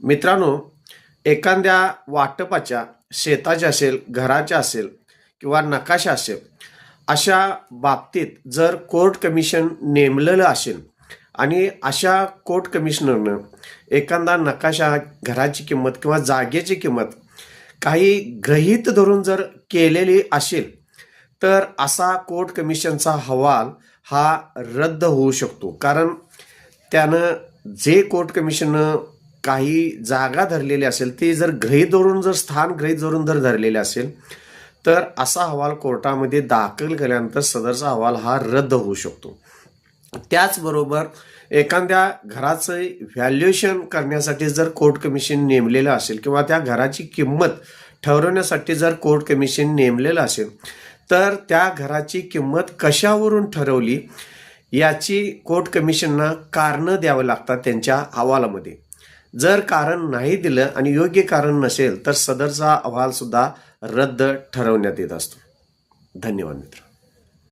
मित्रांनो, एखाद्या वाटपाच्या शेताच्या असेल, घराच्या असेल किंवा नकाशा असेल, अशा बाबतीत जर कोर्ट कमिशन नेमलेलं असेल आणि अशा कोर्ट कमिशनरनं एखादा नकाशा, घराची किंमत किंवा जागेची किंमत काही गृहीत धरून जर केलेली असेल, तर असा कोर्ट कमिशनचा अहवाल हा रद्द होऊ शकतो. कारण त्यानं जे कोर्ट कमिशननं काही जागा धरलेली असेल, ती जर गृहीत धरून, जर स्थान गृहीत धरून जर धरलेले असेल, तर असा अहवाल कोर्टामध्ये दाखल केल्यानंतर सदरचा अहवाल हा रद्द होऊ शकतो. त्याचबरोबर एखाद्या घराचं व्हॅल्युएशन करण्यासाठी जर कोर्ट कमिशन नेमलेलं असेल किंवा त्या घराची किंमत ठरवण्यासाठी जर कोर्ट कमिशन नेमलेलं असेल, तर त्या घराची किंमत कशावरून ठरवली याची कोर्ट कमिशनना कारणं द्यावं लागतात त्यांच्या अहवालामध्ये. जर कारण नाही दिलं आणि योग्य कारण नसेल, तर सदरचा अहवाल सुद्धा रद्द ठरवण्यात येत असतो. धन्यवाद मित्र.